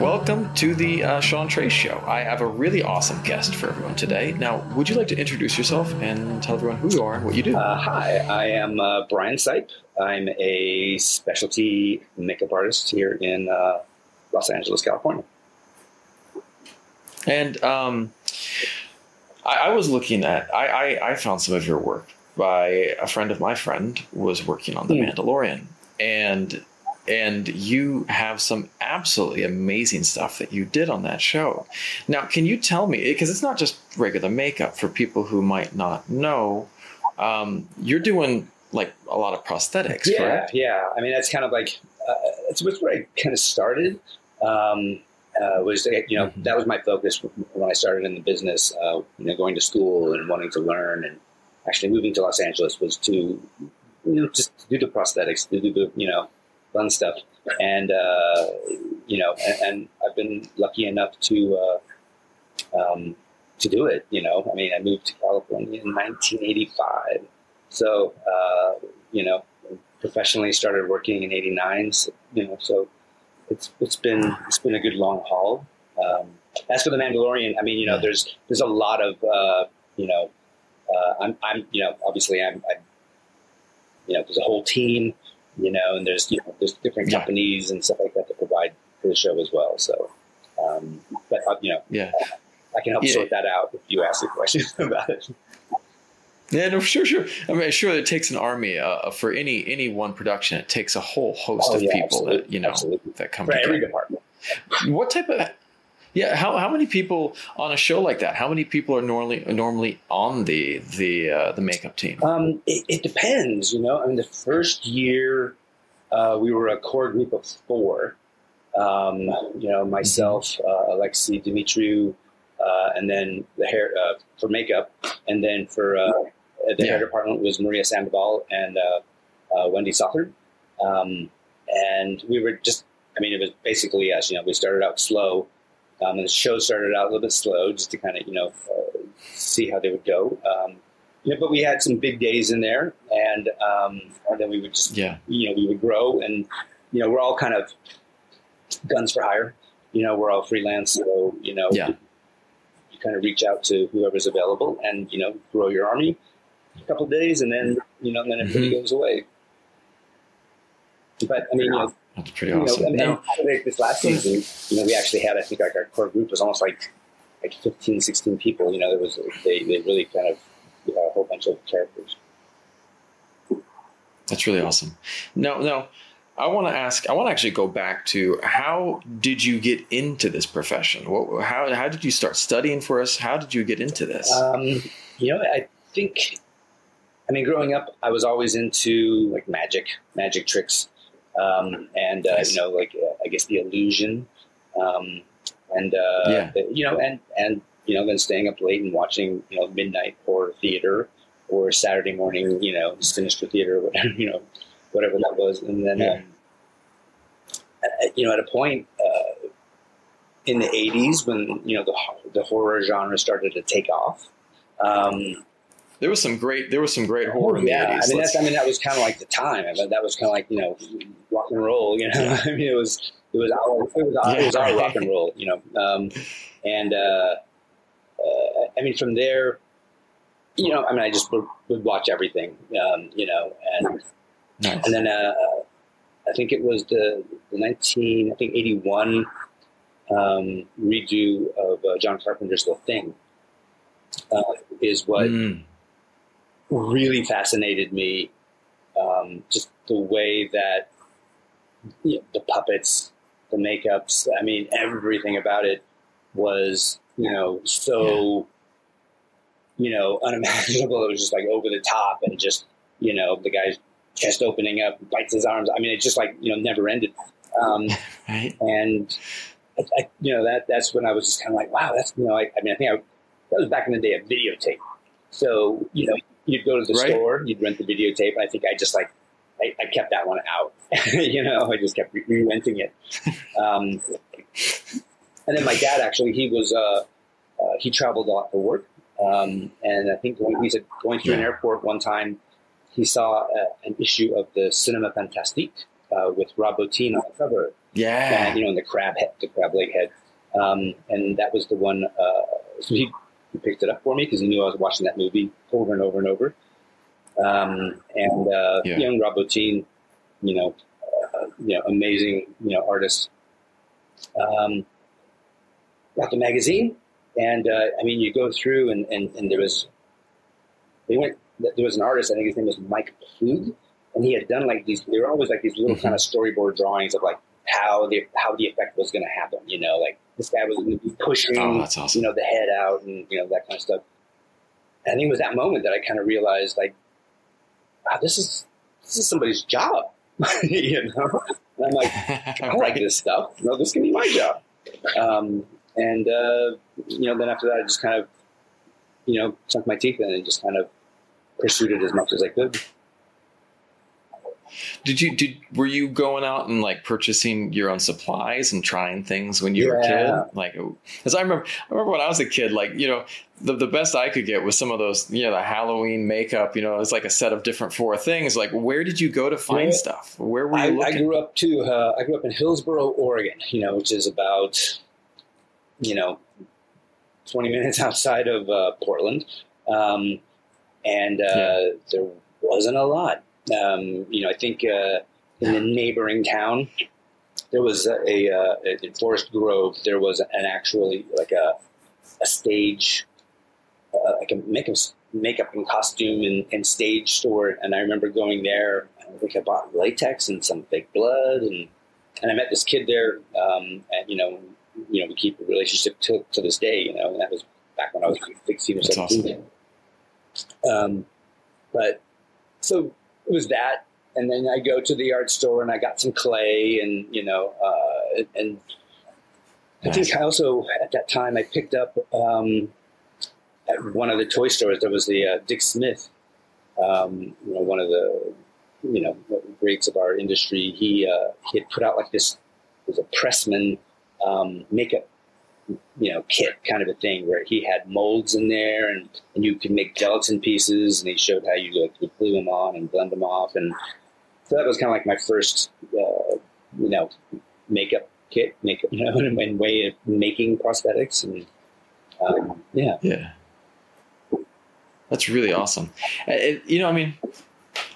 welcome to the Sean Trace Show. I have a really awesome guest for everyone today. Now, would you like to introduce yourself and tell everyone who you are and what you do? Hi, I am Brian Sipe. I'm a specialty makeup artist here in Los Angeles, California. And I was looking at, I found some of your work by a friend of my friend was working on The Mandalorian. And you have some absolutely amazing stuff that you did on that show. Now, can you tell me, because it's not just regular makeup for people who might not know, you're doing like a lot of prosthetics, correct? Yeah. I mean, that's kind of like, it's where I kind of started. Was that was my focus when I started in the business, going to school and wanting to learn, and actually moving to Los Angeles was to, just do the prosthetics, to do the, fun stuff. And, and I've been lucky enough to do it. I mean, I moved to California in 1985. So, professionally started working in 89. So, so it's been a good long haul. As for The Mandalorian, I mean, there's a lot of, obviously I'm there's a whole team, and there's different companies and stuff like that to provide for the show as well. So, I can help sort that out if you ask a question about it. Yeah, no, sure. I mean, sure, it takes an army for any one production. It takes a whole host of people that come for together. every department. What type of how many people on a show like that? How many people are normally on the makeup team? It depends. I mean, the first year we were a core group of 4. Myself, Alexi, Dimitriou, and then the hair for makeup, and then for the hair department was Maria Sandoval and Wendy Southard. And we were just, I mean, it was basically us. We started out slow. And the show started out a little bit slow just to kind of, see how they would go. But we had some big days in there, and then we would just, we would grow, and, we're all kind of guns for hire. We're all freelance. So, you kind of reach out to whoever's available and, grow your army a couple of days, and then, then everybody goes away. But I mean, that's pretty awesome. And this last season, we actually had, I think, like our core group was almost like 15, 16 people. There was they really kind of a whole bunch of characters. That's really awesome. Now, I want to actually go back to, how did you get into this profession? How did you start studying for us? How did you get into this? I think, growing up, I was always into like magic tricks. Nice. I guess the illusion, then staying up late and watching, midnight horror theater, or Saturday morning, sinister theater, whatever that was. And then, at a point, in the 80s when, the horror genre started to take off, there was some great horror in the 80s. That was kind of like the time. That was kind of like, rock and roll, I mean, it was our rock and roll, from there, I just would watch everything, and nice. And then, I think it was the 81 redo of John Carpenter's The Thing, is what really fascinated me. Just the way that the puppets, the makeups, everything about it was, so, unimaginable. It was just like over the top, and just, the guy's chest opening up, bites his arms. It just like, never ended. Right. And that's when I was just kind of like, wow, that's, that was back in the day of videotape. So, you'd go to the store, you'd rent the videotape. And I think I just like, I kept that one out, I just kept re-renting it. And then my dad, actually, he traveled a lot for work. And I think going through an airport one time, he saw an issue of the Cinema Fantastique, with Rob Bottin on the cover. Yeah. And, in the crab leg head. And that was the one, so he picked it up for me because he knew I was watching that movie over and over and over. Young Rob Bottin, amazing, artist. Got the magazine, and you go through, and there was an artist. I think his name was Mike Plug, and he had done like these. They were always like these little kind of storyboard drawings of like how the effect was going to happen. Like this guy was going to be pushing, that's awesome. the head out, and that kind of stuff. And I think it was that moment that I kind of realized, like, wow, this is somebody's job. And I'm like, I like this stuff. This can be my job. Then after that, I just kind of, sunk my teeth in and just kind of pursued it as much as I could. Were you going out and like purchasing your own supplies and trying things when you were a kid? Like, because I remember when I was a kid, like, the best I could get was some of those, the Halloween makeup, it's like a set of different 4 things. Like, where did you go to find stuff? Where were you looking? I grew up in Hillsboro, Oregon, which is about, 20 minutes outside of Portland. There wasn't a lot. I think in the neighboring town, there was in Forest Grove, there was an actually like a stage, like a makeup and costume and stage store. And I remember going there. I think I bought latex and some fake blood, and I met this kid there. And we keep a relationship to this day. And that was back when I was 16 or 17. Awesome. But so it was that. And then I go to the art store and I got some clay and and I think I also, at that time, I picked up at one of the toy stores, there was the Dick Smith, one of the, greats of our industry. He had put out like this, it was a Pressman makeup, kit kind of a thing where he had molds in there and you could make gelatin pieces, and he showed how you would glue them on and blend them off. And so that was kind of like my first, makeup kit, and way of making prosthetics. And yeah, that's really awesome.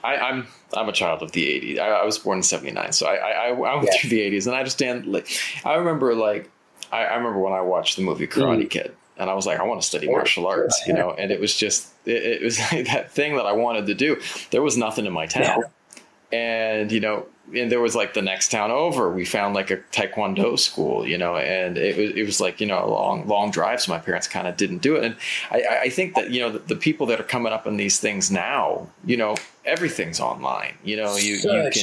I'm a child of the 80s. I was born in 79, so I went through the 80s, and I understand. Like, I remember when I watched the movie Karate Kid, and I was like, I want to study martial arts, and it was just it was like that thing that I wanted to do. There was nothing in my town. And, and there was like the next town over, we found like a Taekwondo school, and it was like, a long drive. So my parents kind of didn't do it. And I think that, the people that are coming up in these things now, everything's online, you go in.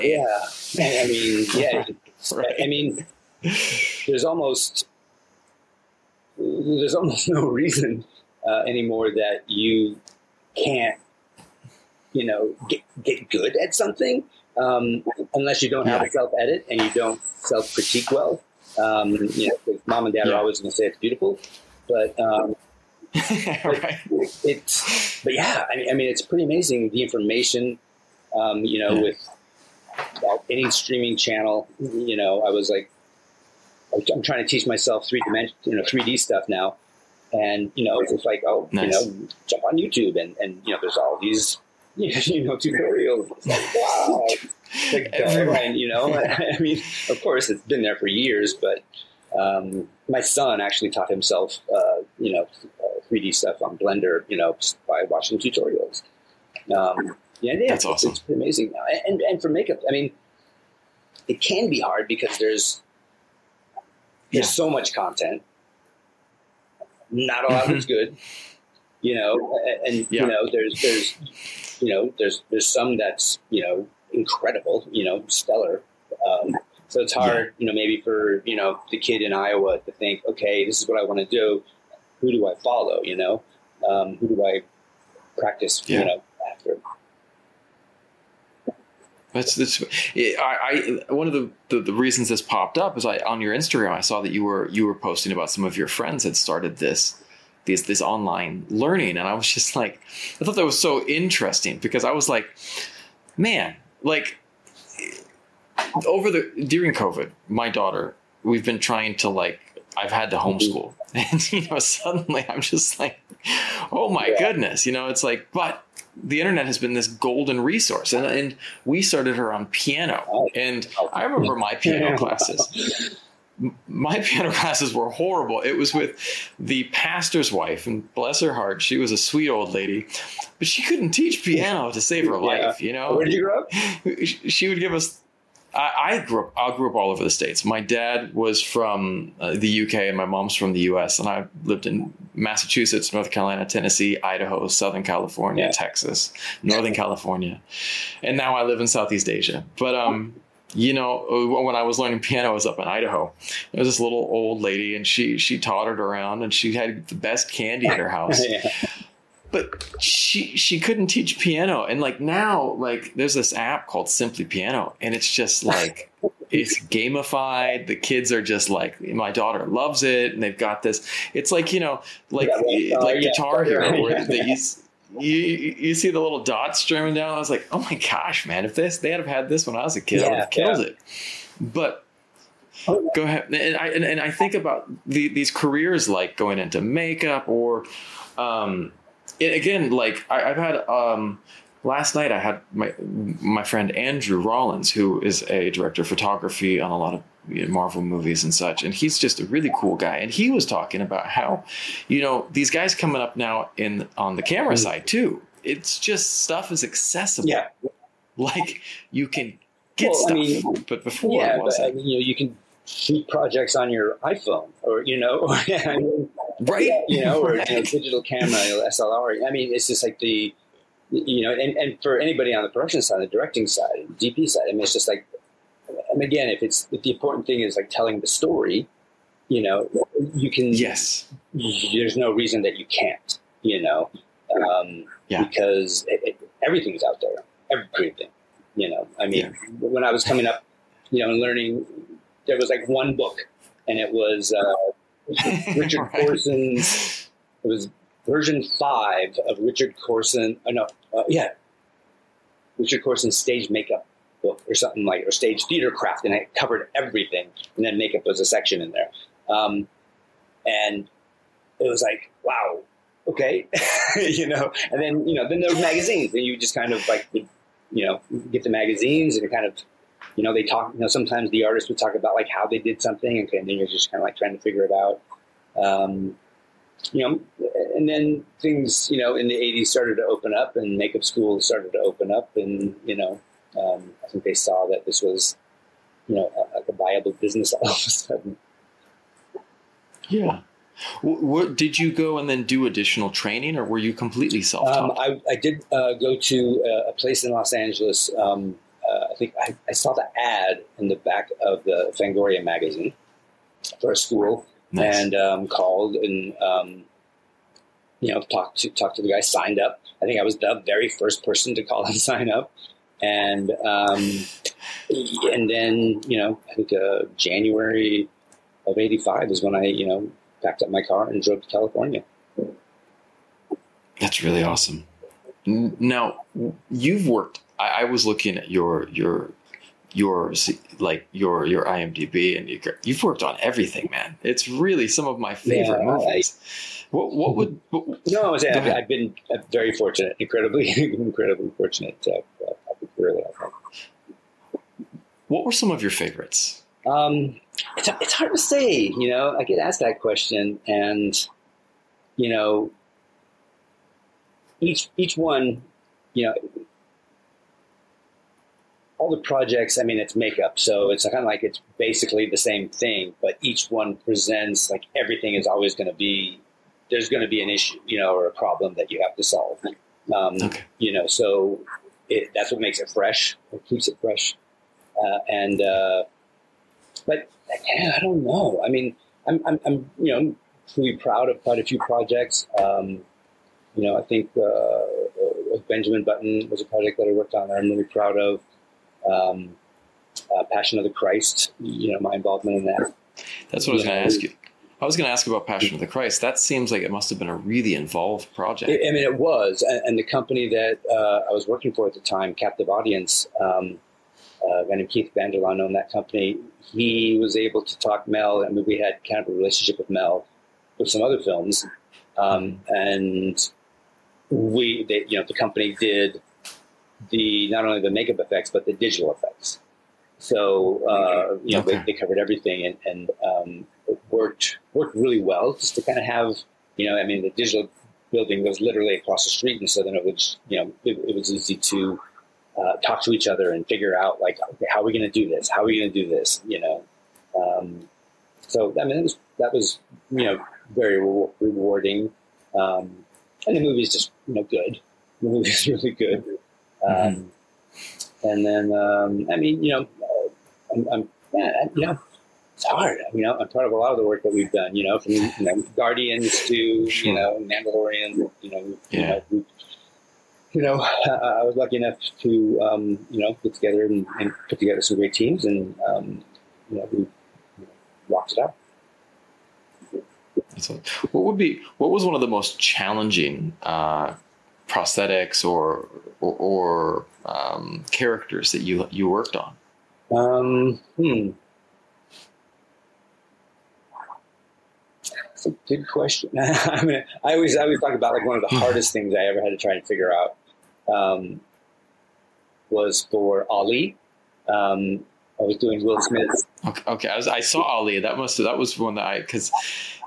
Yeah. Right. There's almost no reason anymore that you can't, get good at something, unless you don't have a self-edit and you don't self-critique well. Mom and dad are always going to say it's beautiful, but, right. It's pretty amazing, the information, with any streaming channel. I was like, I'm trying to teach myself 3D stuff now. And, it's just like, nice. Jump on YouTube and there's all these, tutorials. It's like, wow. And, of course it's been there for years, but, my son actually taught himself, 3D stuff on Blender, just by watching tutorials. That's awesome. It's amazing now. And for makeup, it can be hard because there's so much content. Not a lot of it's good, there's some that's, incredible, stellar. So it's hard, maybe for, the kid in Iowa to think, okay, this is what I want to do. Who do I follow? Who do I practice, after? One of the reasons this popped up is on your Instagram, I saw that you were posting about some of your friends had started this online learning. And I was just like, I thought that was so interesting because I was like, man, like during COVID, my daughter, we've been trying to I've had to homeschool, and suddenly I'm just like, oh my goodness, it's like, but the internet has been this golden resource, and we started her on piano, and I remember my piano classes. My piano classes were horrible. It was with the pastor's wife, and bless her heart, she was a sweet old lady, but she couldn't teach piano to save her life. Where did you grow up? She would give us. I grew up all over the States. My dad was from the UK, and my mom's from the US, and I lived in Massachusetts, North Carolina, Tennessee, Idaho, Southern California, Texas, Northern California, and now I live in Southeast Asia. But when I was learning piano, I was up in Idaho. There was this little old lady, and she tottered around, and she had the best candy at her house. But she couldn't teach piano. And now there's this app called Simply Piano, and it's just it's gamified. The kids are just my daughter loves it, and they've got this. It's Guitar Hero, where you see the little dots streaming down. I was like, oh my gosh, man! If they had had this when I was a kid, I would have killed it. But go ahead, and I think about these careers like going into makeup or. Again, I've had last night I had my friend Andrew Rollins, who is a director of photography on a lot of Marvel movies and such, and he's just a really cool guy. And he was talking about how these guys coming up now on the camera side too. It's just stuff is accessible. Yeah, you can get stuff, but before it wasn't. You can shoot projects on your iPhone or right, or digital camera, SLR. I mean, it's just like and for anybody on the production side, the directing side, DP side, I mean, it's just and again, if the important thing is telling the story, you can. Yes. There's no reason that you can't. Because everything's out there, everything. I mean, when I was coming up, and learning. There was one book, and it was Richard Corson's. It was version 5 of Richard Corson. Richard Corson's stage makeup book, or something or stage theater craft, and it covered everything. And then makeup was a section in there, and it was wow, okay, And then then there were magazines, and you just kind of get the magazines, and kind of. They talk, sometimes the artist would talk about how they did something, and then you're just kind of trying to figure it out. And then things, in the 80s started to open up, and makeup schools started to open up, and, I think they saw that this was, a viable business all of a sudden. Yeah. Did you go and then do additional training, or were you completely self-taught? I did go to a place in Los Angeles. I think I saw the ad in the back of the Fangoria magazine for a school. Nice. And called and talked to the guy. Signed up. I think I was the very first person to call and sign up. And then I think January of '85 is when I packed up my car and drove to California. That's really awesome. Now you've worked. I was looking at your IMDb, and you've worked on everything, man. It's really some of my favorite movies. What would? I've been very fortunate, incredibly fortunate to have a career that I've had. What were some of your favorites? It's hard to say. I get asked that question, and each one, all the projects, I mean, it's makeup, so it's kind of it's basically the same thing, but each one presents everything is always going to be, there's going to be an issue, or a problem that you have to solve. Okay. So that's what makes it fresh, it keeps it fresh. But I don't know. I mean, I'm truly proud of quite a few projects. I think Benjamin Button was a project that I worked on that I'm really proud of. Passion of the Christ, my involvement in that. That's what I was going to ask you. I was going to ask about Passion of the Christ. That seems like it must have been a really involved project. It was. And the company that I was working for at the time, Captive Audience, a guy named Keith Vanderlaan owned that company. He was able to talk Mel. I mean, we had kind of a relationship with Mel with some other films, and the company did not only the makeup effects but the digital effects. So they covered everything, and it worked really well just to kind of have the digital building was literally across the street, and so then it was it was easy to talk to each other and figure out like, okay, how are we going to do this? How are we going to do this? So I mean that was very rewarding, and the movie's just good. The movie's really good. And then it's hard. I'm proud of a lot of the work that we've done. From Guardians to Mandalorian. I was lucky enough to get together and put together some great teams, and we rocked it out. What was one of the most challenging prosthetics or characters that you worked on? That's a good question. I always talk about like one of the hardest things I ever had to try and figure out was for Ali. I was doing Will Smith. Okay. I saw Ali. That was one that because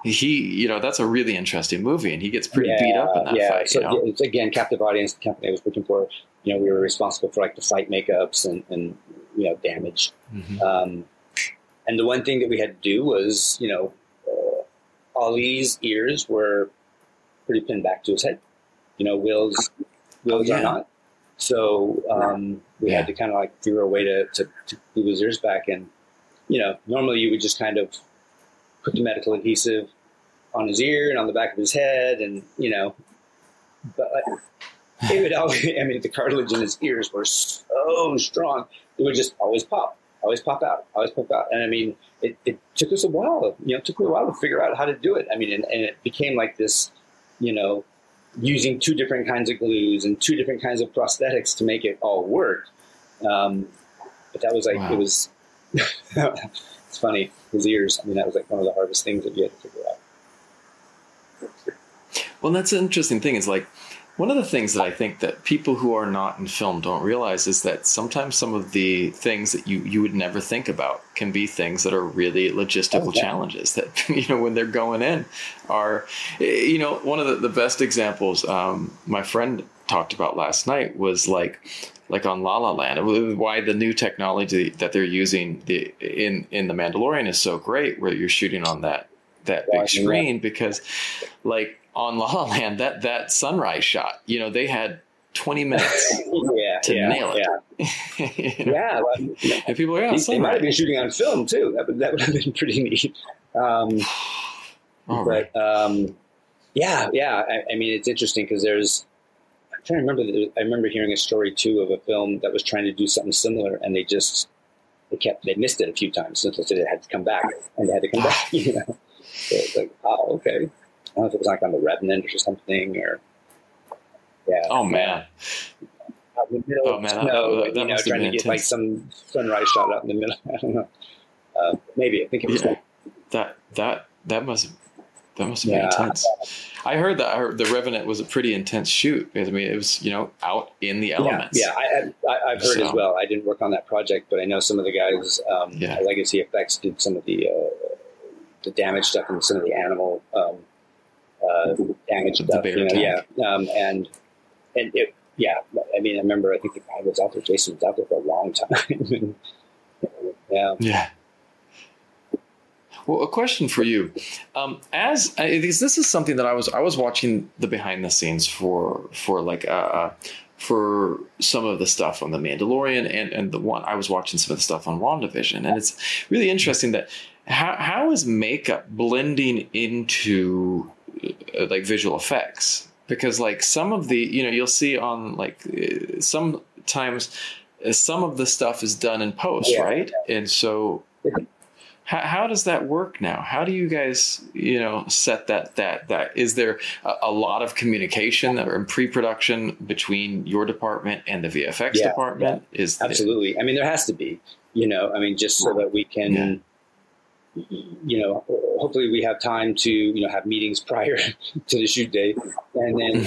he, that's a really interesting movie, and he gets pretty beat up in that fight. So it's again, captive audience. The company I was working for, we were responsible for like the fight makeups and damage. And the one thing that we had to do was, Ali's ears were pretty pinned back to his head. Will's are not. So we had to kind of like figure a way to glue his ears back. And, normally you would just kind of put the medical adhesive on his ear and on the back of his head. And, but it would always, the cartilage in his ears were so strong. It would just always pop out. And it took us a while, it took me a while to figure out how to do it. And it became like this, using two different kinds of glues and two different kinds of prosthetics to make it all work. But that was like, It was, it's funny, his ears. That was like one of the hardest things that you had to figure out. Well, that's an interesting thing. Is like, one of the things that I think that people who are not in film don't realize is that sometimes some of the things that you would never think about can be things that are really logistical challenges that, when they're going in are, one of the best examples my friend talked about last night was like on La La Land, why the new technology that they're using in The Mandalorian is so great, where you're shooting on that big screen, because like, on La La Land, that sunrise shot, they had 20 minutes to nail it. And people are they might have been shooting on film too. That would have been pretty neat. It's interesting because I'm trying to remember. I remember hearing a story too of a film that was trying to do something similar, and they missed it a few times, so they had to come back, and they had to come back. So it's like, oh, okay. I don't know if it was like on the Revenant or something, or Oh man! Out in the middle of snow, trying to get like some sunrise shot out in the middle. I don't know. Maybe I think it was that must have been intense. I heard the Revenant was a pretty intense shoot, because it was out in the elements. I've heard as well. I didn't work on that project, but I know some of the guys at Legacy Effects did some of the damage stuff and some of the animal. Damage stuff, and it, I remember. I think the guy was out there. Jason was out there for a long time. Well, a question for you, because this is something that I was watching the behind the scenes for some of the stuff on The Mandalorian, and the one I was watching some of the stuff on WandaVision, and it's really interesting that how is makeup blending into like visual effects, because like some of the you'll see on like sometimes some of the stuff is done in post, right? And so How does that work now? How do you guys, set that is there a lot of communication or in pre-production between your department and the VFX department? Yeah, absolutely. I mean, there has to be, just so that we can, hopefully we have time to, have meetings prior to the shoot day. And then,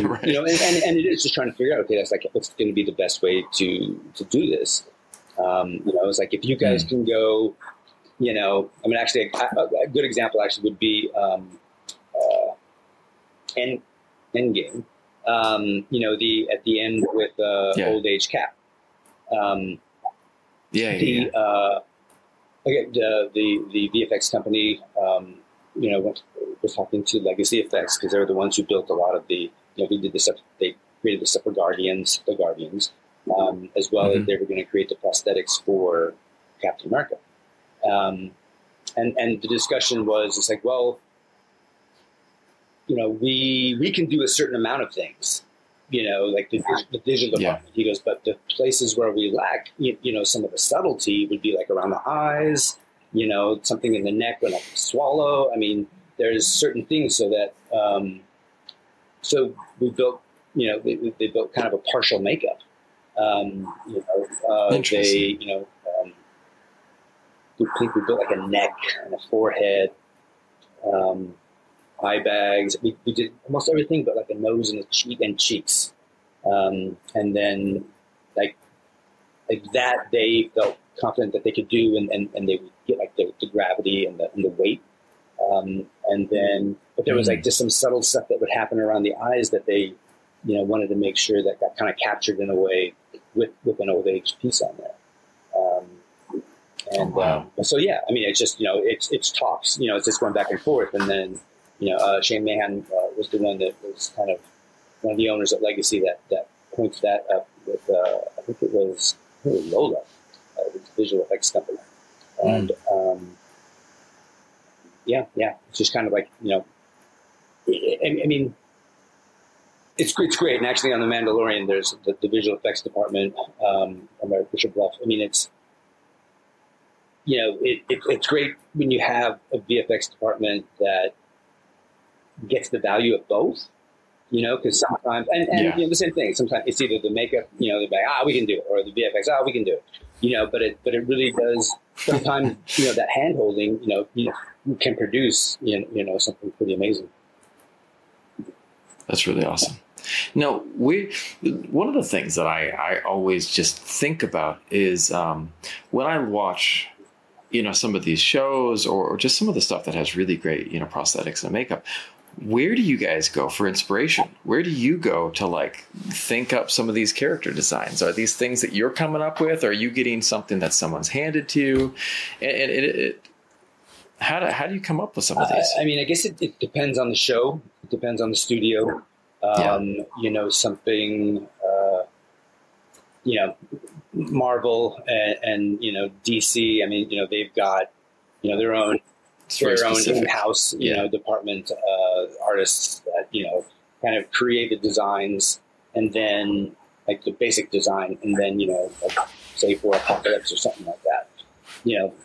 right. And it is just trying to figure out, okay, that's like, what's going to be the best way to do this. It's like, if you guys can go, actually a good example actually would be Endgame. At the end with Old Age Cap. The VFX company, was talking to Legacy Effects because they were the ones who built a lot of the, who did the stuff. They created the stuff for Guardians, as well as they were going to create the prosthetics for Captain America. And the discussion was, it's like, well, we can do a certain amount of things, like the digital department. He goes, but the places where we lack, some of the subtlety would be like around the eyes, something in the neck when I swallow. I mean, there's certain things so that, so we built, they built kind of a partial makeup. We think we built like a neck and a forehead, eye bags. We did almost everything but like a nose and a cheek and cheeks. And then like that they felt confident that they could do and they would get like the gravity and the weight. And then, but there was like just some subtle stuff that would happen around the eyes that they, wanted to make sure that got kind of captured in a way with an old age piece on there. So yeah, I mean, it's just, it's talks, it's just going back and forth. And then, Shane Mahan was the one that was kind of one of the owners at Legacy that points that up with, I think it was Lola, the visual effects company. And, it's just kind of like, I mean, it's great. And actually on The Mandalorian, there's the visual effects department, at Bishop Bluff. I mean, it's great when you have a VFX department that gets the value of both, because sometimes, and the same thing, sometimes it's either the makeup, they're like, we can do it, or the VFX, we can do it, but it really does, sometimes, that hand holding, can produce, something pretty amazing. That's really awesome. Now, one of the things that I always just think about is when I watch, some of these shows or just some of the stuff that has really great, prosthetics and makeup, where do you guys go for inspiration? Where do you go to like think up some of these character designs? Are these things that you're coming up with? Or are you getting something that someone's handed to you? And how do you come up with some of these? I mean, I guess it depends on the show. It depends on the studio. Something, Marvel and DC. I mean, they've got, their own in-house, department, artists that, kind of create the designs and then like the basic design. And then, like, say for Apocalypse or something like that,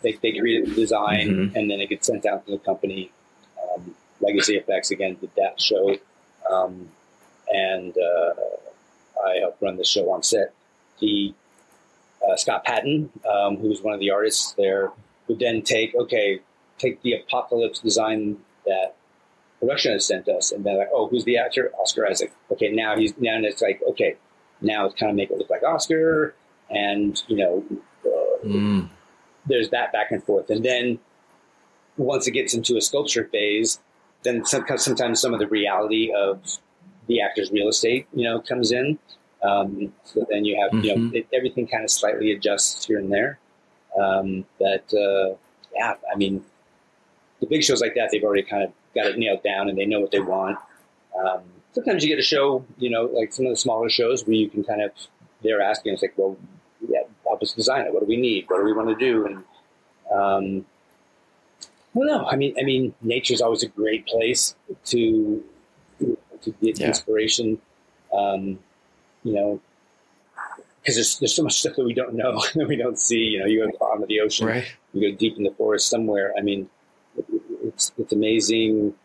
they created the design and then it gets sent out to the company. Legacy Effects, again, did that show. And I helped run the show on set. Scott Patton, who was one of the artists there, would then take the Apocalypse design that production has sent us, and then like, who's the actor? Oscar Isaac. Okay, now it's like, okay, now it's kind of make it look like Oscar, and there's that back and forth, and then once it gets into a sculpture phase, then sometimes some of the reality of the actor's real estate, comes in. So then you have, everything kind of slightly adjusts here and there. I mean, the big shows like that, they've already kind of got it nailed down and they know what they want. Sometimes you get a show, like some of the smaller shows where you can kind of, they're asking, it's like, well, help us design it. What do we need? What do we want to do? And, well, no, I mean, nature's always a great place to get inspiration. because there's so much stuff that we don't know that we don't see. You know, you go to the bottom of the ocean, Right. you go deep in the forest somewhere. I mean, it's amazing.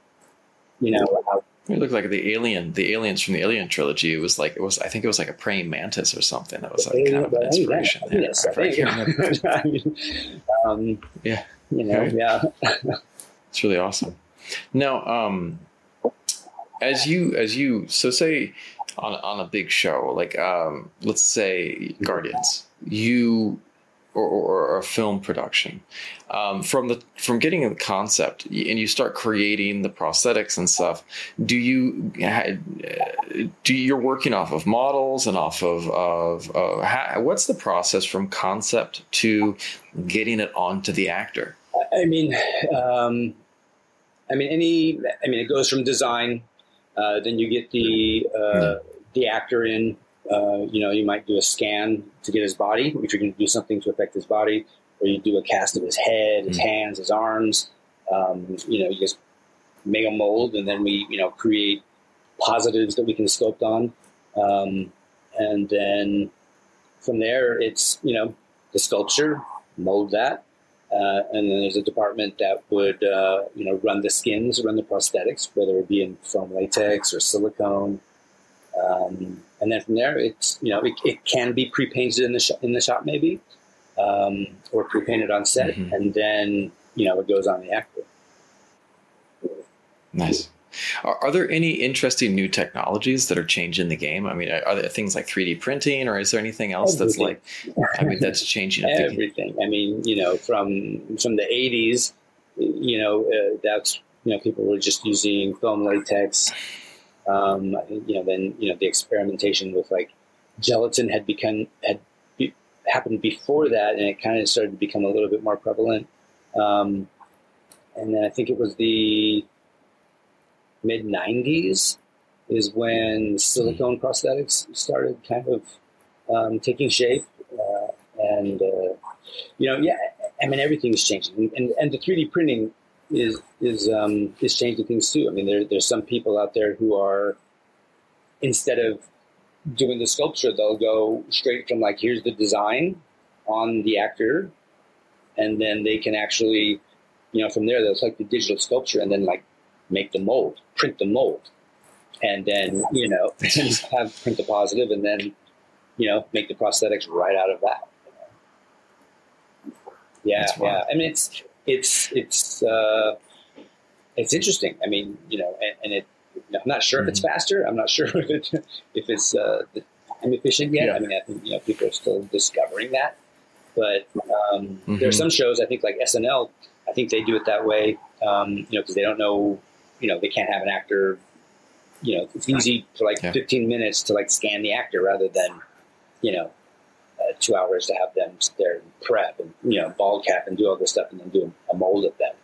You know how It looked like the aliens from the Alien trilogy. I think it was like a praying mantis or something. That was like kind of an inspiration there. Yes, I think. I mean, Yeah. you know, yeah. It's really awesome. Now, as you so say on a big show, like let's say Guardians, or a film production, from getting the concept and you start creating the prosthetics and stuff, you're working off of models and off of what's the process from concept to getting it onto the actor? I mean, it goes from design, then you get the actor in. You know, you might do a scan to get his body, if you're going to do something to affect his body, or you do a cast of his head, his hands, his arms. You know, you just make a mold, and then we, you know, create positives that we can sculpt on. And then from there, it's, you know, the sculpture, mold that. And then there's a department that would, you know, run the skins, run the prosthetics, whether it be in foam latex or silicone. And then from there, it's, you know, it can be pre-painted in the shop maybe, or pre-painted on set, and then, you know, it goes on the actor. Nice. Are there any interesting new technologies that are changing the game? I mean, are there things like 3D printing, or is there anything else that's like, I mean, that's changing everything? I mean, you know, from the 80s, you know, that's, you know, people were just using foam latex. You know, then, you know, the experimentation with like gelatin had happened before that, and it kind of started to become a little bit more prevalent. And then I think it was the mid 90s is when silicone prosthetics started kind of taking shape. And you know, yeah, I mean, everything's changing, and the 3D printing is changing things too. I mean, there's some people out there who are, instead of doing the sculpture, they'll go straight from like, here's the design on the actor, and then they can actually, you know, from there they'll take the digital sculpture and then like make the mold, print the mold, and then, you know, print the positive, and then, you know, make the prosthetics right out of that. You know? Yeah, yeah. I mean, it's interesting. I mean, you know, and it, I'm not sure if it's faster. I'm not sure if it's time efficient yet. Yeah. I mean, I think, you know, people are still discovering that. But there are some shows, I think, like SNL, I think they do it that way, you know, because they don't know, you know, they can't have an actor, you know, it's easy for like 15 minutes to like scan the actor rather than, you know, 2 hours to have them there prep and, you know, bald cap and do all this stuff and then do a mold of them.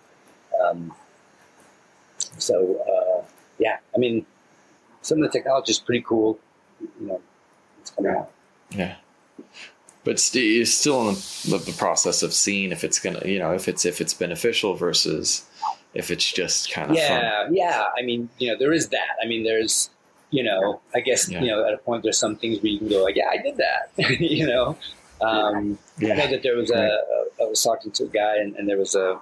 Yeah, I mean, some of the technology is pretty cool. You know, it's coming out. Yeah. But you're still in the process of seeing if it's going to, you know, if it's beneficial versus if it's just kind of fun. Yeah. I mean, you know, there is that. I mean, there's, you know, I guess, you know, at a point there's some things where you can go like, yeah, I did that, you know. I know that there was I was talking to a guy and there was a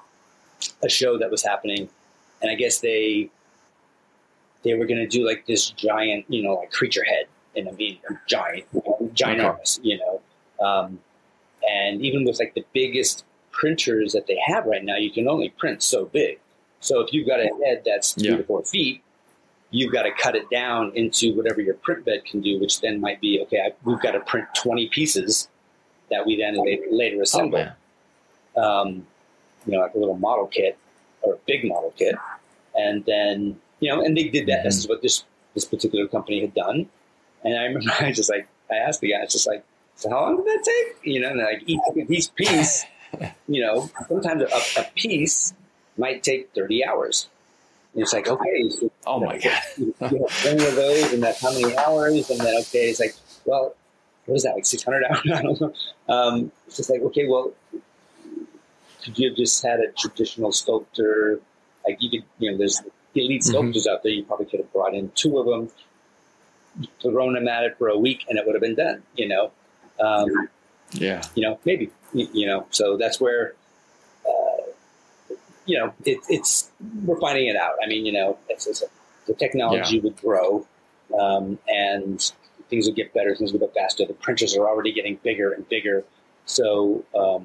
show that was happening, and I guess they were going to do like this giant, you know, like creature head, and I mean, ginormous, you know. And even with like the biggest printers that they have right now, you can only print so big. So if you've got a head that's 3 to 4 feet, you've got to cut it down into whatever your print bed can do, which then might be, okay, we've got to print 20 pieces that we then later assemble. You know, like a little model kit or a big model kit. And then, you know, and they did that. This is what this particular company had done. And I remember I asked the guy, it's just like, so how long did that take? You know, and like each piece, you know, sometimes a piece might take 30 hours. And it's like, okay. So, oh my God. You have 20 of those, and that's how many hours? And then, okay, it's like, well, what is that, like 600 hours? I don't know. It's just like, okay, well, could you have just had a traditional sculptor? Like you could, you know, there's elite sculptors out there. You probably could have brought in 2 of them, thrown them at it for a week, and it would have been done, you know. Yeah. Maybe, so that's where, we're finding it out. I mean, the technology would grow, and things will get better, things will get faster. The printers are already getting bigger and bigger. So, I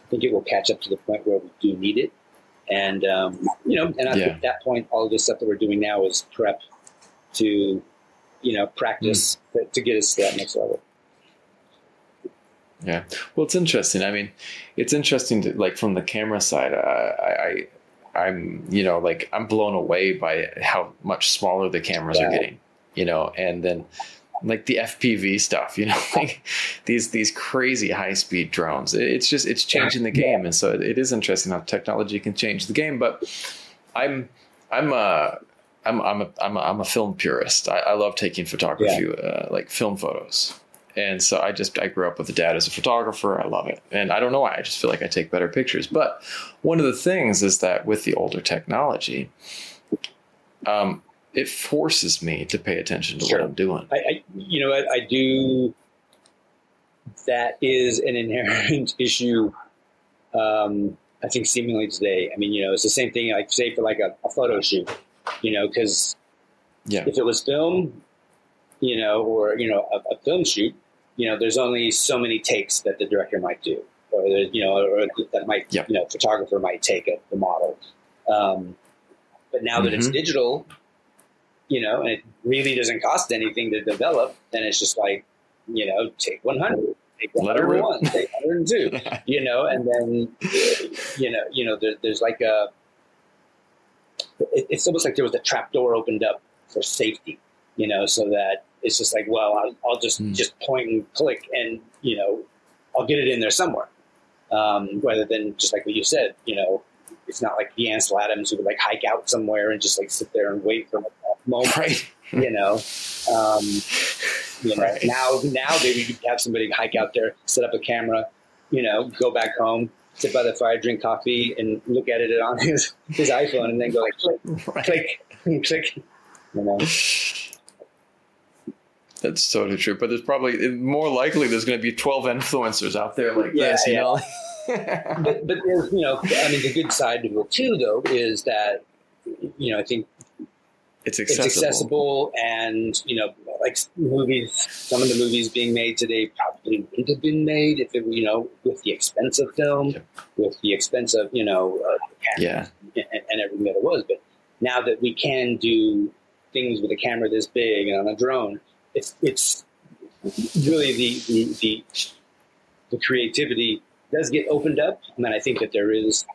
think it will catch up to the point where we do need it. And, at that point, all of this stuff that we're doing now is prep to, practice to get us to that next level. Yeah. Well, it's interesting. I mean, it's interesting to, like, from the camera side, I'm I'm blown away by how much smaller the cameras are getting, and then like the FPV stuff, like these crazy high speed drones. It's changing the game. And so it is interesting how technology can change the game. But I'm a film purist. I love taking photography, like film photos. And so I grew up with a dad as a photographer. I love it. And I don't know why. I just feel like I take better pictures. But one of the things is that with the older technology, it forces me to pay attention to what I'm doing. I do. That is an inherent issue. I think seemingly today. I mean, it's the same thing. Like say for like a photo shoot, because if it was film, or a film shoot, there's only so many takes that the director might do, or or that might photographer might take of the model. But now that it's digital, and it really doesn't cost anything to develop, then it's just like, take 100, take 101, take 102, and then, there's like it's almost like there was a trap door opened up for safety, so that it's just like, well, I'll just point and click and, I'll get it in there somewhere. Rather than just like what you said, it's not like the Ansel Adams who would like hike out somewhere and just like sit there and wait for a moment, right. Right. Now maybe you could have somebody hike out there, set up a camera, go back home, sit by the fire, drink coffee, and look at it on his iPhone, and then go like click, click. That's totally true. But there's probably more likely there's going to be 12 influencers out there like this, but there's, the good side of it too, though, is that, I think it's accessible and, like movies, some of the movies being made today probably wouldn't have been made if it were, with the expense of film, with the expense of, and everything that it was. But now that we can do things with a camera this big and on a drone, it's really the creativity does get opened up. I mean, I think that there is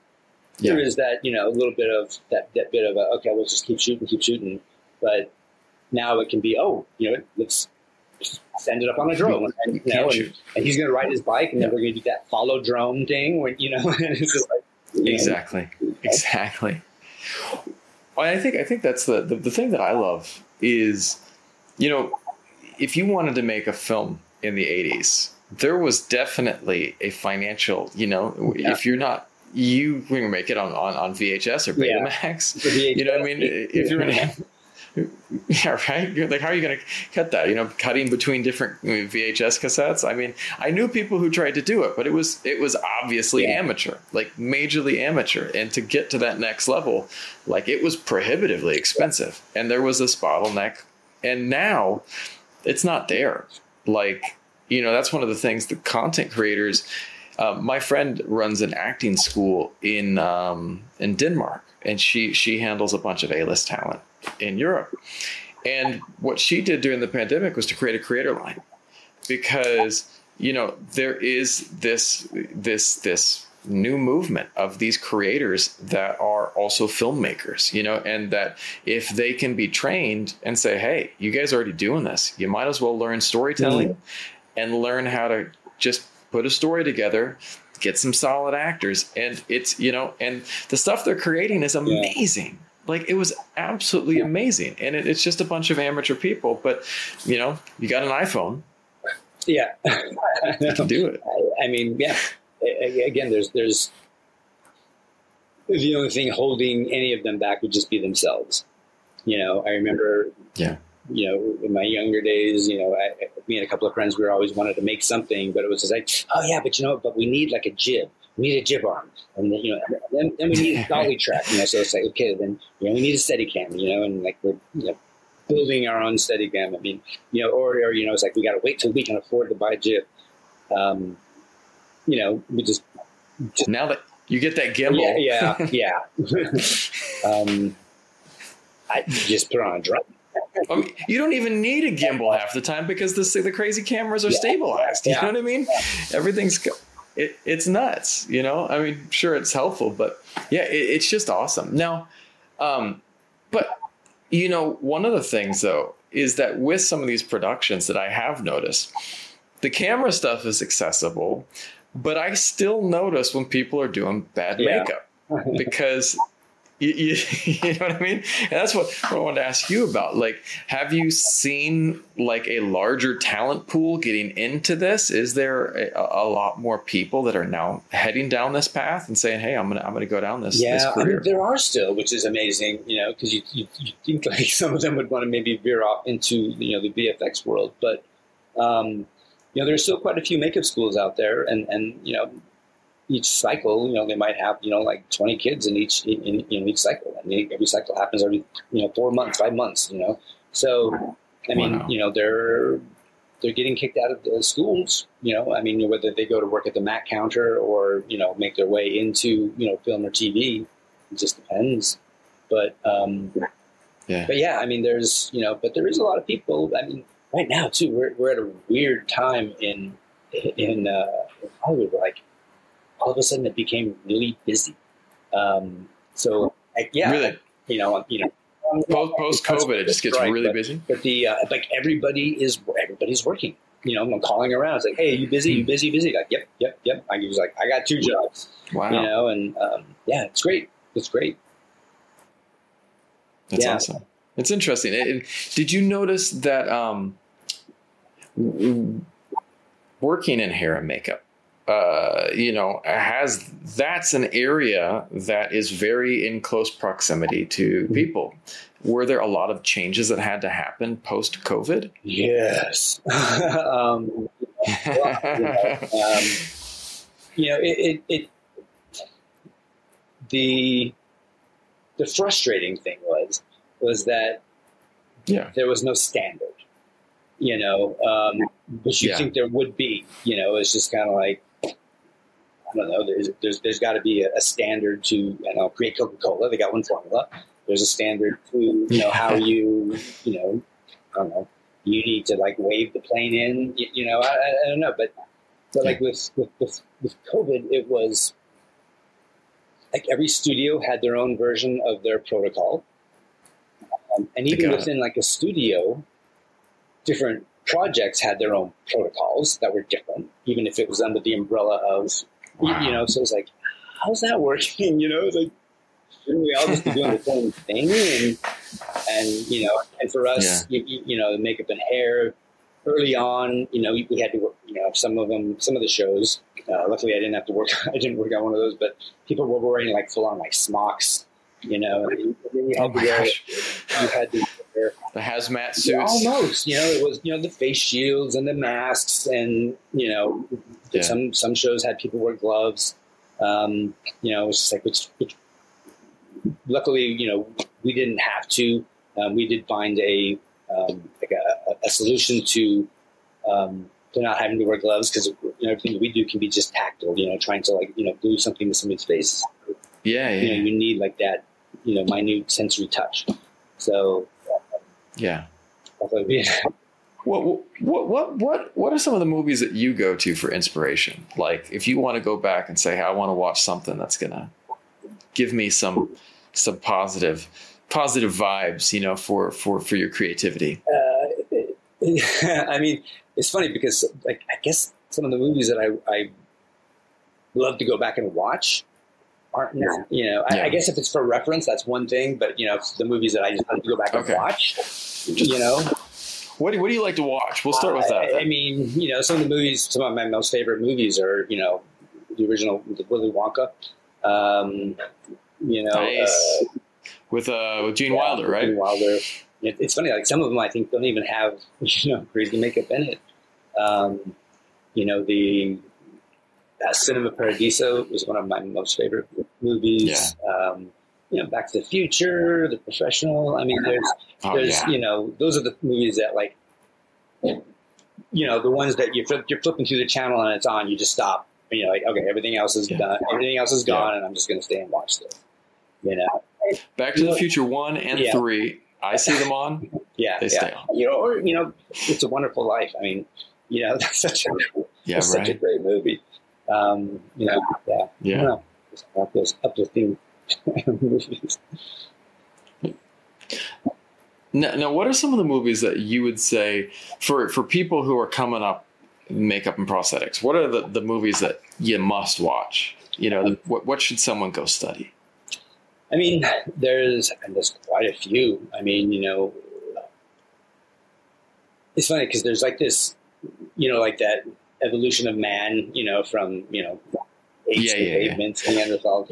that, a little bit of that bit of okay, we'll just keep shooting. But now it can be, let's send it up on a drone, and he's going to ride his bike, and then we're going to do that follow drone thing when, and it's just like, Exactly. Well, I think that's the thing that I love is, if you wanted to make a film in the 80s, there was definitely a financial, if you're not, you can make it on VHS or Betamax. You know what I mean? If you're right. Like, how are you going to cut that? Cutting between different VHS cassettes. I mean, I knew people who tried to do it, but it was obviously amateur, like majorly amateur. And to get to that next level, like it was prohibitively expensive, and there was this bottleneck. And now it's not there. Like, that's one of the things the content creators. My friend runs an acting school in Denmark, and she handles a bunch of A-list talent in Europe. And what she did during the pandemic was to create a creator line, because there is this new movement of these creators that are also filmmakers, and that if they can be trained and say, hey, you guys are already doing this, you might as well learn storytelling and learn how to just put a story together, get some solid actors. And it's, and the stuff they're creating is amazing. Like, it was absolutely amazing. And it's just a bunch of amateur people, but you got an iPhone. Yeah. You can do it. I mean, again, there's the only thing holding any of them back would just be themselves. I remember in my younger days, me and a couple of friends, we were always wanted to make something, but it was just like, oh yeah, but we need like a jib. We need a jib arm, and then we need a dolly track. So it's like, okay, then we need a Steadicam, and like we're building our own Steadicam. I mean, or it's like we got to wait till we can afford to buy a jib. We just now that you get that gimbal, yeah. I just put on a drum. You don't even need a gimbal half the time because the crazy cameras are stabilized. You know what I mean? Everything's it's nuts. I mean, sure, it's helpful, but yeah, it's just awesome. Now, but one of the things though is that with some of these productions that I have noticed, the camera stuff is accessible, but I still notice when people are doing bad makeup because you know what I mean? And that's what I wanted to ask you about. Like, have you seen like a larger talent pool getting into this? Is there a lot more people that are now heading down this path and saying, hey, I'm gonna go down this career? I mean, there are still, which is amazing, because you think like some of them would want to maybe veer off into the VFX world, but there's still quite a few makeup schools out there, and each cycle, they might have, like 20 kids in each cycle. I mean, every cycle happens every, 4 months, 5 months, So, I mean, they're getting kicked out of the schools, I mean, whether they go to work at the Mac counter or, make their way into, film or TV, it just depends. But, but yeah, I mean, there's, but there is a lot of people, I mean, right now too, we're at a weird time in Hollywood, like, all of a sudden it became really busy. So really? Post COVID, it just gets really busy. But the like everybody's working. I'm calling around. It's like, hey, you busy? You busy? Like, yep. I was like, I got 2 jobs. Wow. And it's great. It's great. That's awesome. It's interesting. Did you notice that working in hair and makeup, that's an area that is very in close proximity to people. Were there a lot of changes that had to happen post COVID? Yes. The frustrating thing was that there was no standard, which you think there would be, it's just kind of like, I don't know. There's got to be a standard to create Coca-Cola. They got one formula. There's a standard to how you I don't know. You need to like wave the plane in. I don't know. But like with COVID, it was like every studio had their own version of their protocol, and even within like a studio, different projects had their own protocols that were different, even if it was under the umbrella of. Wow. So it's like, how's that working? It's like, shouldn't we all just be doing the same thing? And and for us, the makeup and hair early on, we had to work, some of the shows, luckily I didn't have to work. I didn't work on one of those, but people were wearing like full on like smocks, and then you had to wear the hazmat suits. Almost, it was, the face shields and the masks and, some shows had people wear gloves. It was just like, which luckily, we didn't have to. We did find a solution to not having to wear gloves because everything we do can be just tactile. Trying to like glue something to somebody's face. You need like that minute sensory touch. So What are some of the movies that you go to for inspiration? Like if you want to go back and say, hey, I want to watch something that's gonna give me some positive vibes, for your creativity. I mean, it's funny because like I guess some of the movies that I love to go back and watch aren't now. I guess if it's for reference, that's one thing. But the movies that I just have to go back and watch, What do you like to watch? We'll start with that. I mean, some of my most favorite movies are, the original Willy Wonka. Nice. With Gene Wilder, right? Gene Wilder. It's funny, like some of them I think don't even have, crazy makeup in it. The Cinema Paradiso was one of my most favorite movies. Back to the Future, The Professional. I mean, those are the movies that like, the ones that you're flipping through the channel and it's on, you just stop. And you're like, okay, everything else is done. Everything else is gone, and I'm just going to stay and watch this. Back to the Future 1 and 3. I see them on. They stay on. It's a Wonderful Life. I mean, that's such a great movie. It's about those uplifting movies. Now, what are some of the movies that you would say for people who are coming up makeup and prosthetics? What are the movies that you must watch? What should someone go study? I mean, there's quite a few. I mean, it's funny because there's like this, like that evolution of man, from, apes to pavement, Neanderthal.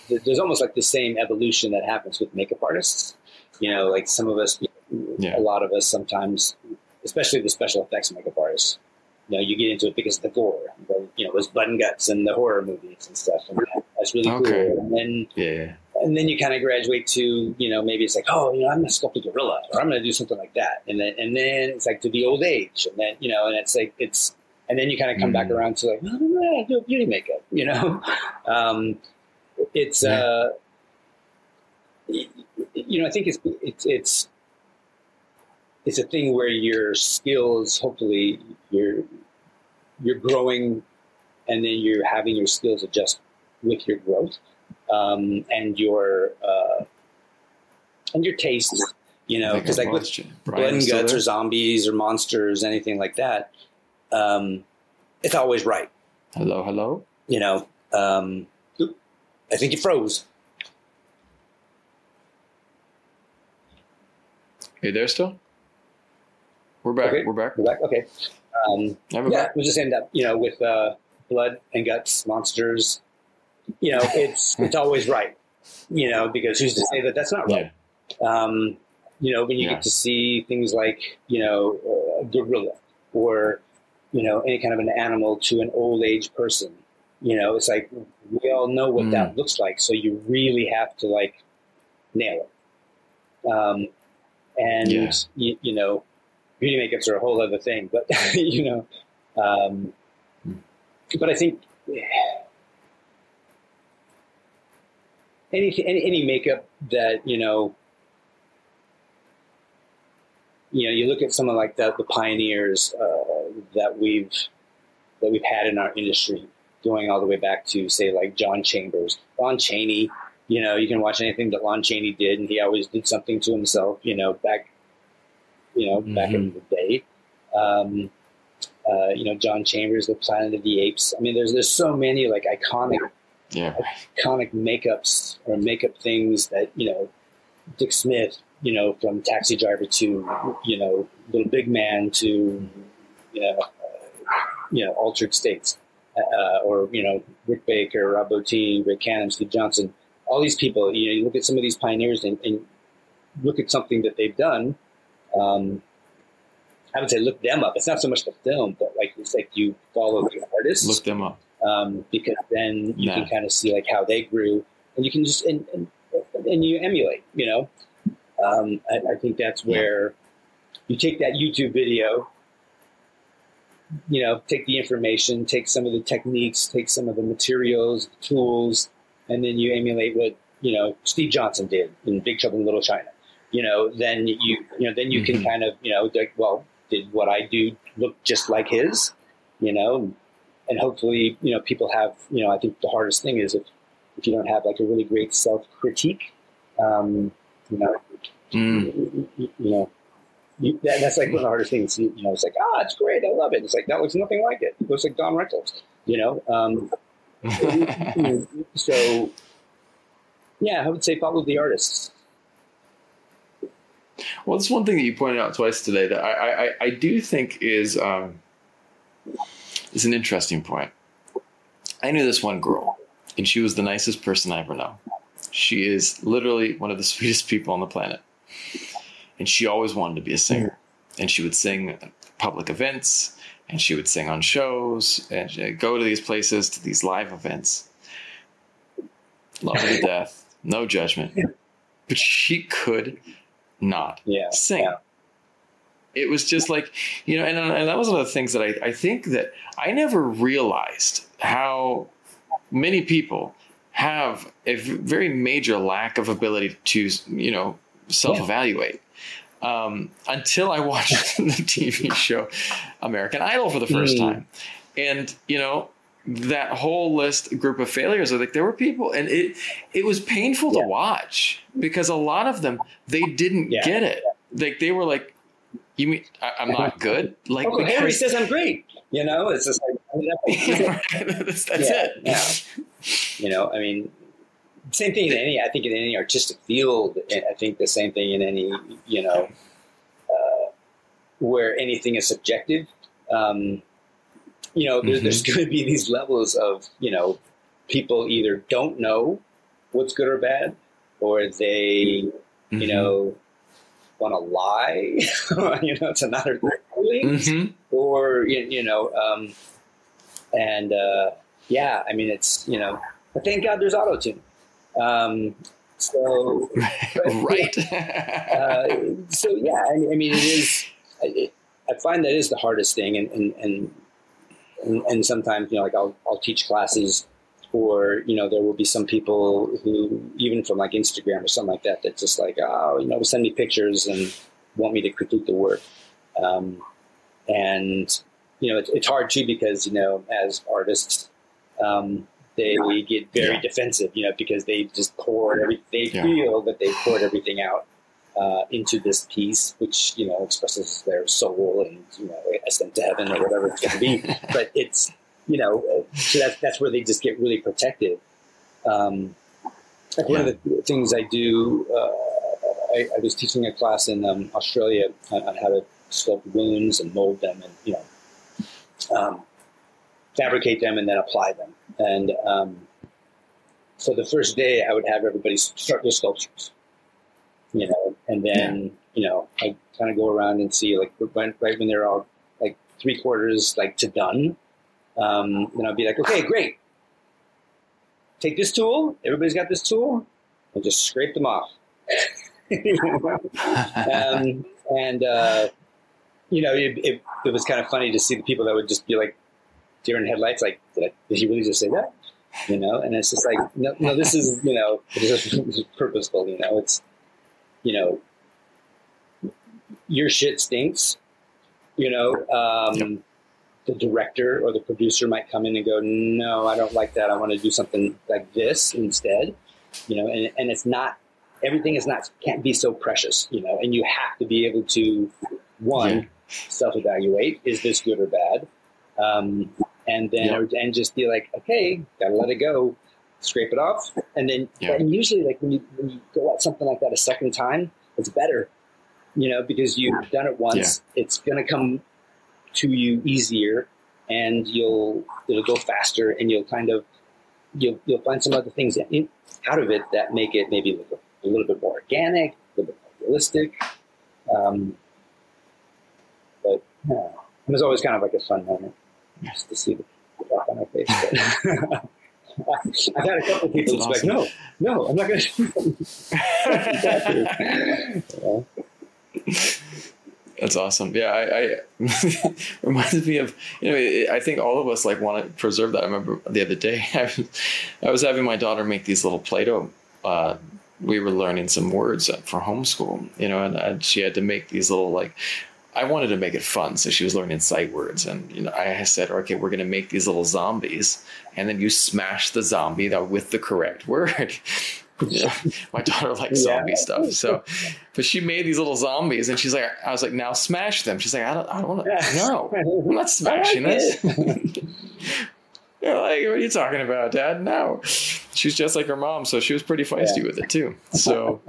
There's almost like the same evolution that happens with makeup artists. Like some of us, a lot of us sometimes, especially the special effects makeup artists, you get into it because of the gore, those blood and guts and the horror movies and stuff. And that's really cool. And then you kind of graduate to, maybe it's like, I'm going to sculpt a gorilla, or I'm going to do something like that. And then it's like to the old age. And then, and it's like, and then you kind of come back around to like, I do beauty makeup, it's, I think it's a thing where your skills, hopefully you're growing, and then you're having your skills adjust with your growth, and your tastes, because like with blood and guts or zombies or monsters, anything like that, it's always right. Hello. I think you froze. You there still? We're back. Okay. We're back. Okay. We'll just end up, with blood and guts, monsters. It's always right. Because who's to say that that's not right? When you get to see things like, a gorilla or, any kind of an animal to an old age person, it's like we all know what that looks like. So you really have to like nail it. Beauty makeups are a whole other thing, but but I think any makeup that you look at someone like the pioneers that we've had in our industry, going all the way back to say like John Chambers, Lon Chaney. You can watch anything that Lon Chaney did, and he always did something to himself. Back in the day. John Chambers, The Planet of the Apes. I mean, there's so many like iconic makeups or makeup things that, Dick Smith, from Taxi Driver to, Little Big Man to, Altered States, or, Rick Baker, Rob Bottin, Rick Cannon, Steve Johnson, all these people, you look at some of these pioneers and look at something that they've done. I would say look them up. It's not so much the film, but like it's like you follow the artists. Look them up. Because then you can kind of see like how they grew, and you can just and you emulate. I think that's where you take that YouTube video. Take the information, take some of the techniques, take some of the materials, tools, and then you emulate what Steve Johnson did in Big Trouble in Little China. Then you can kind of like, well, did what I do look just like his? And hopefully people have I think the hardest thing is if you don't have like a really great self critique, that's like one of the hardest things. It's like, it's great, I love it. It's like that looks nothing like it. It looks like Don Reynolds. So yeah, I would say follow the artists. Well, it's one thing that you pointed out twice today that I do think is an interesting point. I knew this one girl, and she was the nicest person I ever know. She is literally one of the sweetest people on the planet. And she always wanted to be a singer. And she would sing at public events, and she would sing on shows, and she'd go to these places, to these live events. Love her to death. No judgment. But she could not sing. Yeah. It was just like, you know, and that was one of the things that I think that I never realized how many people have a very major lack of ability to, you know, self-evaluate. Until I watched the TV show American Idol for the first time. And, you know, that whole group of failures, like there were people, and it was painful to watch, because a lot of them, they didn't get it. Like they were like, you mean I'm not good? Like, Harry says I'm great. You know, it's just like, that's it. Yeah. You know, I mean, same thing in any artistic field. I think the same thing in any, you know, where anything is subjective. You know, there's going to be these levels of, you know, people either don't know what's good or bad, or they, you know, want to lie, you know, to not hurt their feelings, or, you know, yeah, I mean, it's, you know, but thank God there's auto-tune. So, right. So yeah, I mean, it is, I find that is the hardest thing. And sometimes, you know, like I'll teach classes, or, you know, there will be some people who, even from like Instagram or something like that, that's just like, oh, you know, send me pictures and want me to critique the work. And, you know, it's hard too, because, you know, as artists, they get very defensive, you know, because they just they feel that they poured everything out into this piece, which, you know, expresses their soul and, you know, ascent to heaven or whatever it's going to be. But it's, you know, so that's where they just get really protective. Like one of the things I do, I was teaching a class in Australia on how to sculpt wounds and mold them, and, you know, fabricate them and then apply them. And so the first day I would have everybody start their sculptures, you know, and then, you know, I kind of go around and see, like, right when they're all like 3/4 like to done, then I'll be like, okay, great. Take this tool. Everybody's got this tool, and just scrape them off. You know, it was kind of funny to see the people that would just be like deer in headlights, like, did he really just say that? You know, and it's just like, no, this is, you know, this is purposeful. You know, it's, you know, your shit stinks. You know, the director or the producer might come in and go, no, I don't like that. I want to do something like this instead. You know, and it's not, everything is not, can't be so precious, you know, and you have to be able to, self-evaluate, is this good or bad? And then, and just be like, okay, gotta let it go, scrape it off. And then, and usually, like, when you go at something like that a second time, it's better, you know, because you've done it once, it's going to come to you easier, and it'll go faster, and you'll kind of, you'll find some other things out of it that make it maybe look a little bit more organic, a little bit more realistic. But it was always kind of like a fun moment just to see the look on my face. But I've had a couple of people just like, no, I'm not going to. That's awesome. Yeah, I reminds me of, you know, I think all of us like want to preserve that. I remember the other day I was having my daughter make these little Play-Doh. We were learning some words for homeschool, you know, and she had to make these little, like, I wanted to make it fun, so she was learning sight words, and, you know, I said, okay, we're going to make these little zombies, and then you smash the zombie with the correct word. Yeah. My daughter likes zombie stuff, so, but she made these little zombies, and she's like, I was like, now smash them. She's like, I don't want to. No, I'm not smashing this. You're like, what are you talking about, Dad? No. She's just like her mom, so she was pretty feisty with it too. So,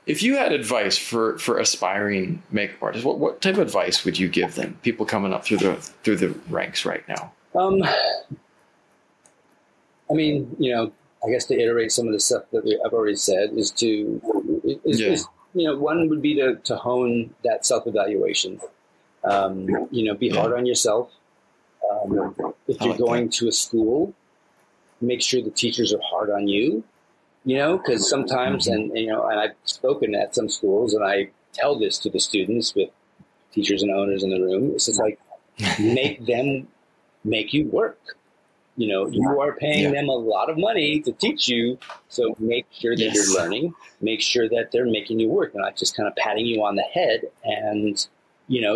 if you had advice for aspiring makeup artists, what type of advice would you give them? People coming up through the ranks right now. I mean, I guess to iterate some of the stuff that I've already said is one would be to hone that self-evaluation. Be hard on yourself. If you're going to a school, make sure the teachers are hard on you, because sometimes, and I've spoken at some schools, and I tell this to the students with teachers and owners in the room. It's just like, make them make you work. You are paying them a lot of money to teach you. So make sure that you're learning, make sure that they're making you work, and not just kind of patting you on the head and,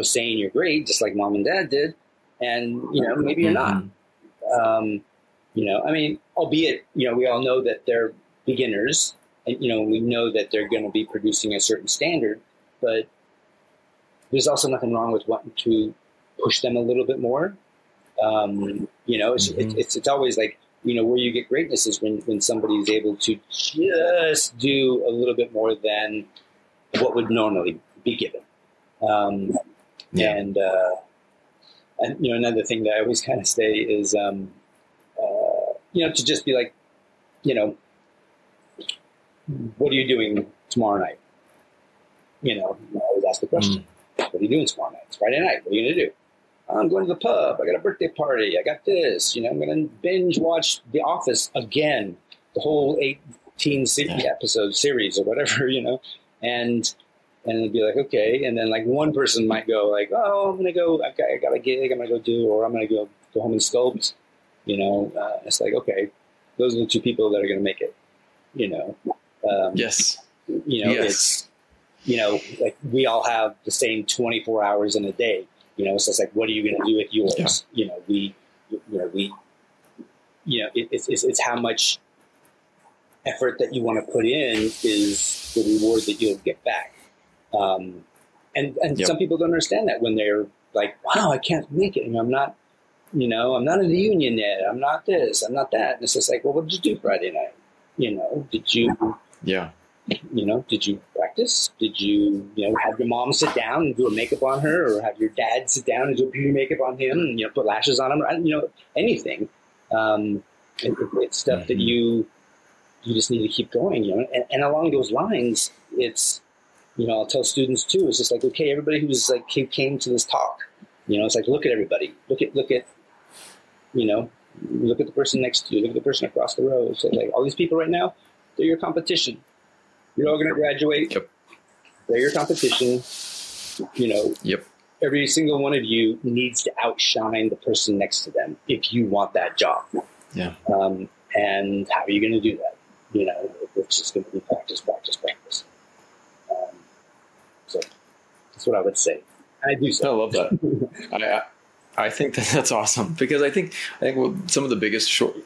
saying you're great, just like mom and dad did. And, maybe you're not. I mean, albeit, we all know that they're beginners and, we know that they're going to be producing a certain standard, but there's also nothing wrong with wanting to push them a little bit more. It's always like, where you get greatness is when somebody is able to just do a little bit more than what would normally be given. And another thing that I always kind of say is, to just be like, what are you doing tomorrow night? I always ask the question, what are you doing tomorrow night? It's Friday night. What are you going to do? I'm going to the pub. I got a birthday party. I got this. I'm going to binge watch The Office again, the whole 18 episode series or whatever, and it'd be like, okay. And then like one person might go like, oh, I'm going to go, I got a gig I'm going to go do, or I'm going to go home and sculpt. It's like, okay, those are the two people that are going to make it, Yes. It's, like we all have the same 24 hours in a day. So it's like, what are you going to do with yours? It's how much effort that you want to put in is the reward that you'll get back. And some people don't understand that when they're like, wow, I can't make it. I'm not in the union yet. I'm not this, I'm not that. And it's just like, well, what did you do Friday night? Did you, did you practice? Did you, have your mom sit down and do a makeup on her, or have your dad sit down and do a beauty makeup on him and, put lashes on him, anything. It's stuff that you just need to keep going, and along those lines, it's, I'll tell students too, it's just like, okay, everybody who's like, came to this talk, it's like, look at everybody, look at the person next to you, look at the person across the road. It's like all these people right now, they're your competition. You're all going to graduate. Yep. They're your competition. Yep. Every single one of you needs to outshine the person next to them if you want that job. Yeah. And how are you going to do that? It's just going to be practice, practice, practice. So that's what I would say. I do so. I love that. I think that's awesome, because I think some of the biggest one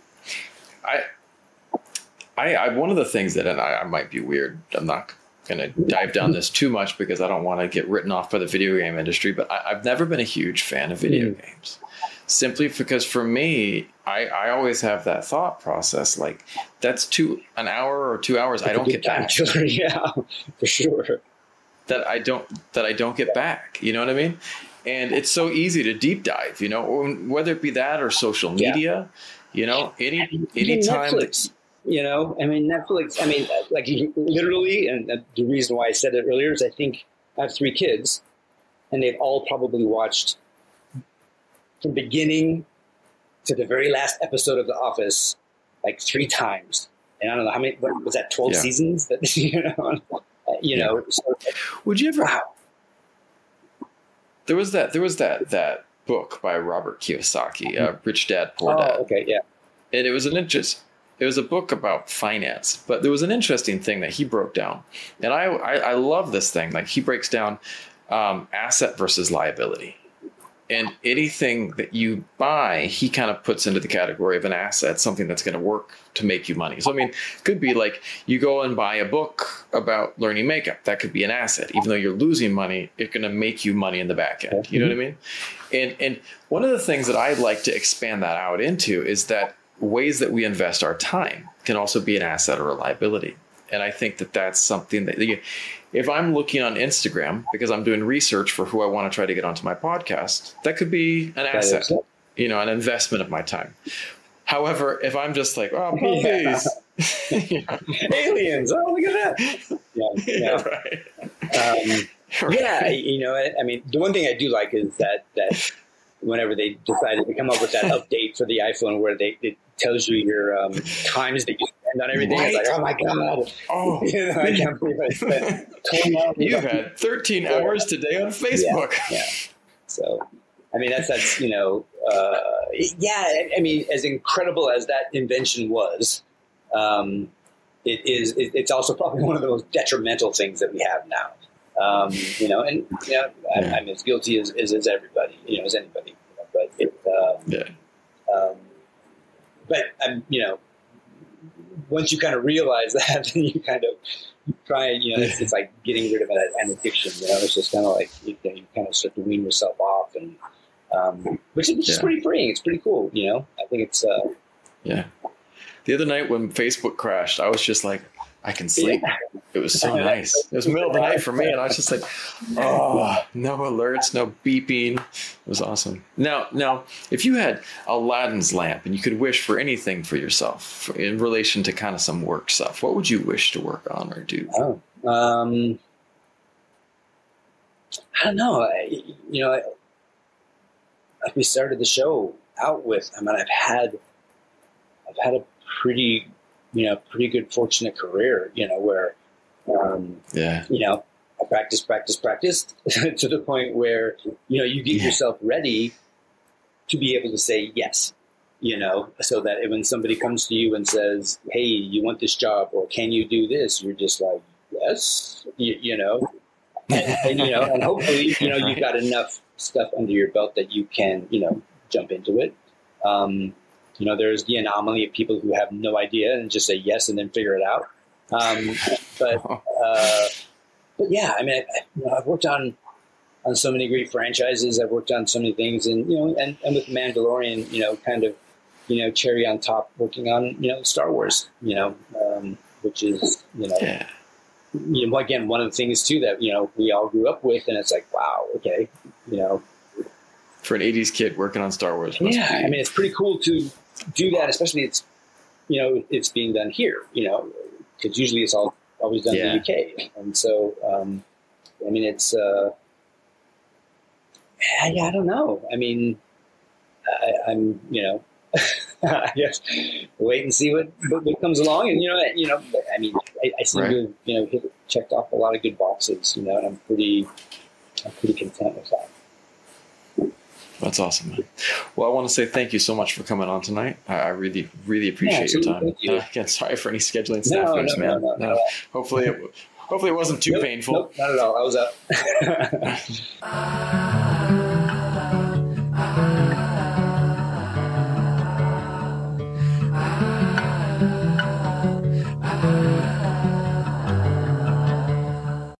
of the things that, and I might be weird, I'm not going to dive down this too much because I don't want to get written off by the video game industry, but I've never been a huge fan of video games, simply because for me, I always have that thought process, like that's an hour or 2 hours I don't get back. Yeah, for sure. That I don't get back. You know what I mean? And it's so easy to deep dive, whether it be that or social media, any time. Netflix, Netflix, like literally, and the reason why I said it earlier is I think I have 3 kids and they've all probably watched from beginning to the very last episode of The Office like 3 times. And I don't know how many, what was that, 12 seasons? That, So, would you ever? Wow. There was that book by Robert Kiyosaki, Rich Dad Poor Dad. Oh, okay, yeah. And it was a book about finance, but there was an interesting thing that he broke down, and I love this thing. Like he breaks down asset versus liability, and anything that you buy, he kind of puts into the category of an asset, something that's going to work to make you money. So, it could be like you go and buy a book about learning makeup. That could be an asset. Even though you're losing money, it's going to make you money in the back end. You know what I mean? And one of the things that I'd like to expand that out into is that ways that we invest our time can also be an asset or a liability. And I think that that's something that if I'm looking on Instagram because I'm doing research for who I want to try to get onto my podcast, that could be an asset, an investment of my time. However, if I'm just like, oh, puppies, aliens, oh, look at that. Yeah. Right. Yeah, I mean, the one thing I do like is that whenever they decided to come up with that update for the iPhone where it tells you your times that you spend on everything, right. It's like, oh my God. Oh, I can't believe I spent 20 hours. You've had 13 hours today on Facebook. Yeah. So, I mean, that's I mean, as incredible as that invention was, it's also probably one of the most detrimental things that we have now. I'm as guilty as everybody, as anybody. But once you kind of realize that, then you kind of try. It's like getting rid of an addiction. It's just kind of like you kind of start to wean yourself off, and which is just pretty freeing. It's pretty cool. I think it's. The other night when Facebook crashed, I was just like, I can sleep. Yeah. It was so nice. It was the middle of the night for me, and I was just like, oh, no alerts, no beeping. It was awesome. Now, if you had Aladdin's lamp and you could wish for anything for yourself in relation to kind of some work stuff, what would you wish to work on or do? I don't know. Like we started the show out with, I mean, I've had a pretty good fortunate career, where, I practiced to the point where, you get yourself ready to be able to say yes, so that when somebody comes to you and says, hey, you want this job, or can you do this? You're just like, yes, and hopefully, you've got enough stuff under your belt that you can, jump into it. There's the anomaly of people who have no idea and just say yes and then figure it out. But yeah, I mean, I've worked on so many great franchises. I've worked on so many things, and and with Mandalorian, kind of, cherry on top, working on Star Wars, which is again, one of the things too that we all grew up with, and it's like, wow, okay, for an 80s kid working on Star Wars. Yeah, I mean, it's pretty cool to do that, especially it's being done here, because usually it's always done in the UK. And so, I mean, it's, I don't know. I mean, I'm, I guess wait and see what comes along. And, I mean, I seem to have, checked off a lot of good boxes, and I'm pretty content with that. That's awesome, man. Well, I want to say thank you so much for coming on tonight. I really, really appreciate your time. Thank you. Again, sorry for any scheduling snafus, man. No. Hopefully it wasn't too painful. Nope, not at all. I was up.